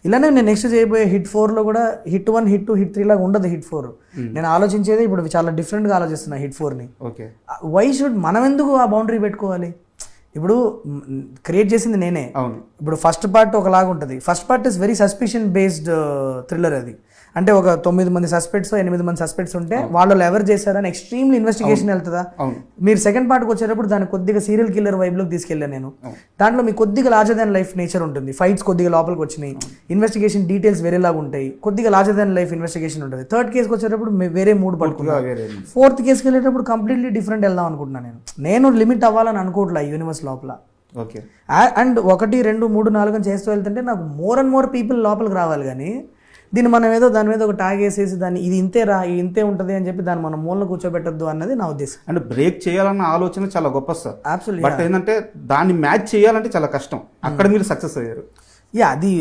ఇలానే నేను నెక్స్ట్ చేయబోయే హిట్ 4లో కూడా హిట్ 1 హిట్ 2 హిట్ 3 లాగా ఉండదు హిట్ 4. నేను ఆలోచించేది ఇప్పుడు చాలా డిఫరెంట్గా ఆలోచిస్తున్నా హిట్ 4ని. ఓకే, వై షుడ్ మనం ఎందుకు ఆ బౌండరీ పెట్టుకోవాలి? ఇప్పుడు క్రియేట్ చేసింది నేనే. అవును. ఇప్పుడు ఫస్ట్ పార్ట్ ఒకలాగా ఉంటుంది. First part is very suspicion based thriller. అది అంటే ఒక 9 మంది సస్పెక్ట్స్ 8 మంది సస్పెక్ట్స్ ఉంటే వాళ్ళు ఎవరు చేశారని ఎక్స్ట్రీమ్లీ ఇన్వెస్టిగేషన్ వెళ్తుందా. మీరు సెకండ్ పార్ట్కి వచ్చేటప్పుడు దాన్ని కొద్దిగా సీరియల్ కిల్లర్ వైబ్లోకి తీసుకెళ్ళాను నేను. దాంట్లో మీకు కొద్దిగా లార్జర్ దాన్ లైఫ్ నేచర్ ఉంటుంది. ఫైట్స్ కొద్దిగా లోపలికి వచ్చినాయి, ఇన్వెస్టిగేషన్ డీటెయిల్స్ వేరేలాగా ఉంటాయి, కొద్దిగా లార్జర్ దాన్ లైఫ్ ఇన్వెస్టిగేషన్ ఉంటుంది. థర్డ్ కేసుకి వచ్చేటప్పుడు వేరే మూడు పడుకున్నాను. ఫోర్త్ కేసుకి వెళ్ళేటప్పుడు కంప్లీట్లీ డిఫరెంట్ వెళ్దాం అనుకుంటున్నాను నేను లిమిట్ అవ్వాలని అనుకోవట్లే యూనివర్స్ లోపల. ఓకే, అండ్ 1 2 3 4 అని చేస్తూ వెళ్తుంటే నాకు మోర్ అండ్ మోర్ పీపుల్ లోపలికి రావాలి. కానీ దీన్ని మనం ఏదో దాని మీద ఒక ట్యాగ్ వేసేసి దాన్ని ఇది ఇంతే రా ఇది ఇంతే ఉంటుంది అని చెప్పి దాన్ని మనం మూలలో కూర్చోబెట్టద్దు అన్నది నా ఉద్దేశం. అంటే బ్రేక్ చేయాలన్న ఆలోచన చాలా గొప్ప సార్. అబ్సల్యూట్లీ. బట్ ఏంటంటే దాన్ని మ్యాచ్ చేయాలంటే చాలా కష్టం. అక్కడ మీరు సక్సెస్ అయ్యారు. అది